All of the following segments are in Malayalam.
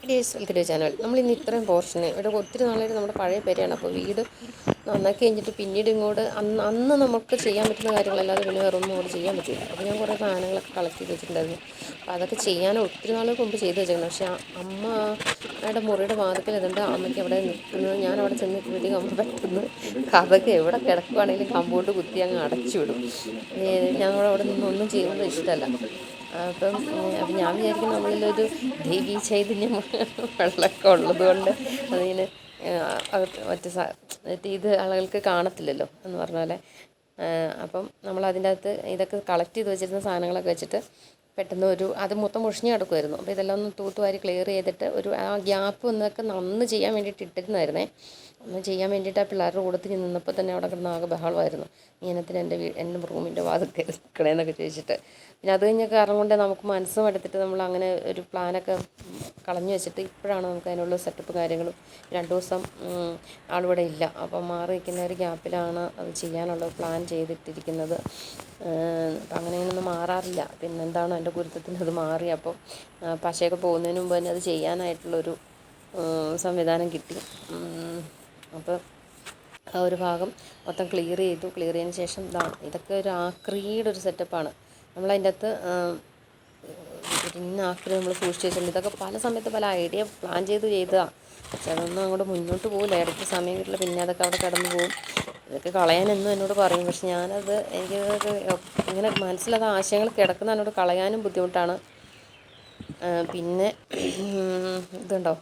Days welcome to channel. നമ്മളിന്ന് ഇത്രയും പോർഷന് ഇവിടെ ഒത്തിരി നാളായിട്ട് നമ്മുടെ പഴയ പേരെയാണ്. അപ്പോൾ വീട് നന്നാക്കി കഴിഞ്ഞിട്ട് പിന്നീട് ഇങ്ങോട്ട് അന്ന് നമുക്ക് ചെയ്യാൻ പറ്റുന്ന കാര്യങ്ങളല്ലാതെ പിന്നെ വേറെ ഒന്നും അവിടെ ചെയ്യാൻ പറ്റില്ല. അപ്പോൾ ഞാൻ കുറേ സാധനങ്ങളൊക്കെ കളക്ട് ചെയ്ത് വെച്ചിട്ടുണ്ടായിരുന്നു. അപ്പോൾ അതൊക്കെ ചെയ്യാൻ ഒത്തിരി നാൾക്ക് മുമ്പ് ചെയ്ത് വെച്ചിട്ടുണ്ട്. പക്ഷേ അമ്മയുടെ മുറിയുടെ വാതിക്കൽ ഇതുണ്ട്. അമ്മയ്ക്ക് അവിടെ നിൽക്കുന്നത് ഞാൻ അവിടെ ചെന്ന് നിൽക്കുമ്പോഴത്തേക്കും അമ്മ പെട്ടെന്ന് കഥക്ക് എവിടെ കിടക്കുവാണെങ്കിലും കമ്പൗണ്ട് കുത്തി അങ്ങ് അടച്ചു വിടും. ഞങ്ങളവിടെ നിന്നൊന്നും ചെയ്യുന്നത് ഇഷ്ടമല്ല. അപ്പം ഞാൻ വിചാരിക്കും നമ്മളിലൊരു ദേവീ ചൈതന്യം വെള്ളമൊക്കെ ഉള്ളത് കൊണ്ട് അതിന് മറ്റേ ഇത് ആളുകൾക്ക് കാണത്തില്ലല്ലോ എന്ന് പറഞ്ഞ പോലെ. അപ്പം നമ്മളതിൻ്റെ അകത്ത് ഇതൊക്കെ കളക്ട് ചെയ്ത് വെച്ചിരുന്ന സാധനങ്ങളൊക്കെ വെച്ചിട്ട് പെട്ടെന്ന് അത് മൊത്തം മുഷിഞ്ഞ് കിടക്കുമായിരുന്നു. അപ്പോൾ ഇതെല്ലാം ഒന്ന് തൂത്തുവാരി ക്ലിയർ ചെയ്തിട്ട് ആ ഗ്യാപ്പ് ഒന്നൊക്കെ നന്ന് ചെയ്യാൻ വേണ്ടിയിട്ട് ഇട്ടിരുന്നായിരുന്നേ. ഒന്ന് ചെയ്യാൻ വേണ്ടിയിട്ട് ആ പിള്ളേരുടെ കൂട്ടത്തിൽ നിന്നപ്പോൾ തന്നെ അവിടെ കിടന്ന് ആകെ ബഹളമായിരുന്നു. ഇങ്ങനത്തിന് എൻ്റെ റൂമിൻ്റെ വാതിൽക്കൽ നിൽക്കണേന്നൊക്കെ ചോദിച്ചിട്ട്. പിന്നെ അത് കഴിഞ്ഞ കാരണം കൊണ്ട് നമുക്ക് മനസ്സും എടുത്തിട്ട് നമ്മൾ അങ്ങനെ ഒരു പ്ലാനൊക്കെ കളഞ്ഞു വെച്ചിട്ട് ഇപ്പോഴാണ് നമുക്ക് അതിനുള്ള സെറ്റപ്പ് കാര്യങ്ങളും 2 ദിവസം ആളിവിടെ ഇല്ല. അപ്പം മാറി നിൽക്കുന്ന ഒരു ഗ്യാപ്പിലാണ് അത് ചെയ്യാനുള്ള പ്ലാൻ ചെയ്തിട്ടിരിക്കുന്നത്. അപ്പം അങ്ങനെ ഇങ്ങനെയൊന്നും മാറാറില്ല. പിന്നെന്താണ് എൻ്റെ ഗുരുത്വത്തിന് അത് മാറി. അപ്പം പശയൊക്കെ പോകുന്നതിന് മുമ്പ് തന്നെ അത് ചെയ്യാനായിട്ടുള്ളൊരു സംവിധാനം കിട്ടി. അപ്പോൾ ആ ഒരു ഭാഗം മൊത്തം ക്ലിയർ ചെയ്തു. ക്ലിയർ ചെയ്തതിന് ശേഷം ഇതൊക്കെ ഒരു ആക്രിയുടെ ഒരു സെറ്റപ്പാണ്. നമ്മളതിൻ്റെ അകത്ത് ഇന്ന ആക്രി നമ്മൾ സൂക്ഷിച്ച് വെച്ചിട്ടുണ്ട്. ഇതൊക്കെ പല സമയത്ത് പല ഐഡിയ പ്ലാൻ ചെയ്തതാണ്. പക്ഷെ അതൊന്നും അങ്ങോട്ട് മുന്നോട്ട് പോകില്ല. ഇടയ്ക്ക് സമയം കിട്ടില്ല. പിന്നെ അതൊക്കെ അവിടെ കിടന്നു പോകും. ഇതൊക്കെ കളയാനെന്നും എന്നോട് പറയും. പക്ഷെ എനിക്കതൊക്കെ ഇങ്ങനെ മനസ്സിലത് ആശയങ്ങൾ കിടക്കുന്ന എന്നോട് കളയാനും ബുദ്ധിമുട്ടാണ്. പിന്നെ ഇതുണ്ടോ,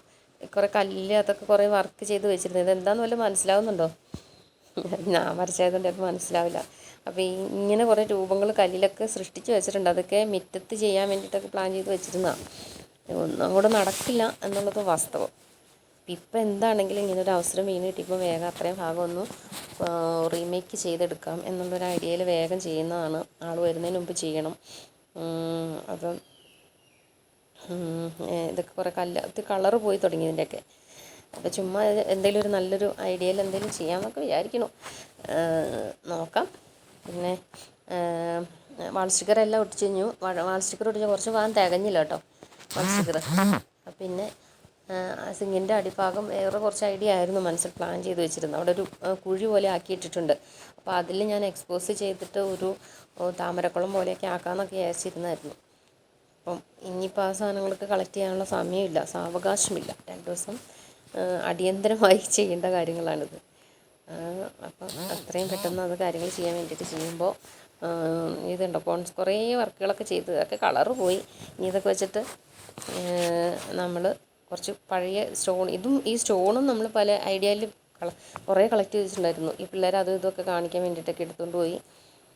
കുറേ കല്ല് അതൊക്കെ കുറേ വർക്ക് ചെയ്ത് വെച്ചിരുന്നത്. ഇതെന്താണെന്ന് വല്ലതും മനസ്സിലാവുന്നുണ്ടോ? ഞാൻ വരച്ചായതുകൊണ്ട് ചിലപ്പോൾ മനസ്സിലാവില്ല. അപ്പോൾ ഇങ്ങനെ കുറേ രൂപങ്ങൾ കല്ലിലൊക്കെ സൃഷ്ടിച്ച് വെച്ചിട്ടുണ്ട്. അതൊക്കെ മുറ്റത്ത് ചെയ്യാൻ വേണ്ടിയിട്ടൊക്കെ പ്ലാൻ ചെയ്ത് വെച്ചിരുന്നതാണ്. ഒന്നും അങ്ങോട്ട് നടക്കില്ല എന്നുള്ളത് വാസ്തവം. ഇപ്പം എന്താണെങ്കിലും ഇങ്ങനൊരു അവസരം വീണ് കിട്ടിയപ്പോൾ വേഗം അത്രയും ഭാഗം ഒന്ന് റീമേക്ക് ചെയ്തെടുക്കാം എന്നുള്ളൊരു ഐഡിയയിൽ വേഗം ചെയ്യുന്നതാണ്. ആൾ വരുന്നതിന് മുമ്പ് ചെയ്യണം. അപ്പം ഇതൊക്കെ കുറേ ഇത് കളറ് പോയി തുടങ്ങി ഇതിൻ്റെയൊക്കെ. അപ്പോൾ ചുമ്മാ എന്തെങ്കിലും ഒരു നല്ലൊരു ഐഡിയയിൽ എന്തെങ്കിലും ചെയ്യാമെന്നൊക്കെ വിചാരിക്കണു. നോക്കാം. പിന്നെ വാൾ സ്റ്റിക്കറെല്ലാം ഒട്ടിച്ച് കഴിഞ്ഞു. വാൾ സ്റ്റിക്കർ ഒട്ടിച്ച് കുറച്ച് ഭാഗം തികഞ്ഞില്ല കേട്ടോ വാൾ സ്റ്റിക്കർ. പിന്നെ സിങ്ങിൻ്റെ അടിഭാഗം വേറെ കുറച്ച് ഐഡിയ ആയിരുന്നു മനസ്സിൽ പ്ലാൻ ചെയ്ത് വെച്ചിരുന്നത്. അവിടെ ഒരു കുഴി പോലെ ആക്കിയിട്ടിട്ടുണ്ട്. അപ്പോൾ അതിൽ ഞാൻ എക്സ്പോസ് ചെയ്തിട്ട് ഒരു താമരക്കുളം പോലെയൊക്കെ ആക്കാമെന്നൊക്കെ വിചാരിച്ചിരുന്നായിരുന്നു. അപ്പം ഇനിയിപ്പോൾ ആ സാധനങ്ങൾക്ക് കളക്ട് ചെയ്യാനുള്ള സമയമില്ല, സാവകാശമില്ല. 2 ദിവസം അടിയന്തരമായി ചെയ്യേണ്ട കാര്യങ്ങളാണിത്. അപ്പം അത്രയും പെട്ടെന്ന് അത് കാര്യങ്ങൾ ചെയ്യാൻ വേണ്ടിയിട്ട് ചെയ്യുമ്പോൾ ഇതുണ്ടോ കുറേ വർക്കുകളൊക്കെ ചെയ്ത് അതൊക്കെ കളറ് പോയി. ഇനി ഇതൊക്കെ വെച്ചിട്ട് നമ്മൾ കുറച്ച് പഴയ ഈ സ്റ്റോണും നമ്മൾ പല ഐഡിയയിൽ കുറേ കളക്ട് ചെയ്ത് വെച്ചിട്ടുണ്ടായിരുന്നു. ഈ പിള്ളേർ അതും ഇതൊക്കെ കാണിക്കാൻ വേണ്ടിയിട്ടൊക്കെ എടുത്തുകൊണ്ട് പോയി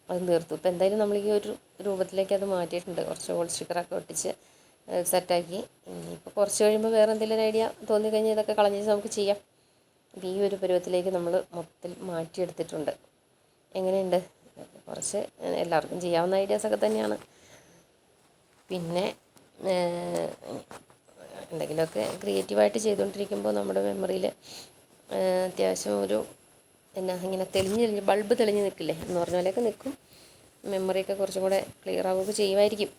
അത് തീർത്തു. ഇപ്പോൾ എന്തായാലും നമ്മൾ ഈ ഒരു രൂപത്തിലേക്ക് അത് മാറ്റിയിട്ടുണ്ട്. കുറച്ച് ഹോൾ സ്റ്റിക്കറൊക്കെ ഒട്ടിച്ച് സെറ്റാക്കി. ഇനിയിപ്പോൾ കുറച്ച് കഴിയുമ്പോൾ വേറെ എന്തെങ്കിലും ഐഡിയ തോന്നിക്കഴിഞ്ഞാൽ ഇതൊക്കെ കളഞ്ഞിട്ട് നമുക്ക് ചെയ്യാം. ഈ ഒരു പരുവത്തിലേക്ക് നമ്മൾ മൊത്തത്തിൽ മാറ്റിയെടുത്തിട്ടുണ്ട്. എങ്ങനെയുണ്ട്? കുറച്ച് എല്ലാവർക്കും ചെയ്യാവുന്ന ഐഡിയാസൊക്കെ തന്നെയാണ്. പിന്നെ എന്തെങ്കിലുമൊക്കെ ക്രിയേറ്റീവായിട്ട് ചെയ്തുകൊണ്ടിരിക്കുമ്പോൾ നമ്മുടെ മെമ്മറിയിൽ അത്യാവശ്യം ഇങ്ങനെ തെളിഞ്ഞ് ബൾബ് തെളിഞ്ഞ് നിൽക്കില്ലേ എന്ന് പറഞ്ഞ പോലെയൊക്കെ നിൽക്കും. മെമ്മറിയൊക്കെ കുറച്ചും കൂടെ ക്ലിയർ ആവുകയൊക്കെ ചെയ്യുമായിരിക്കും.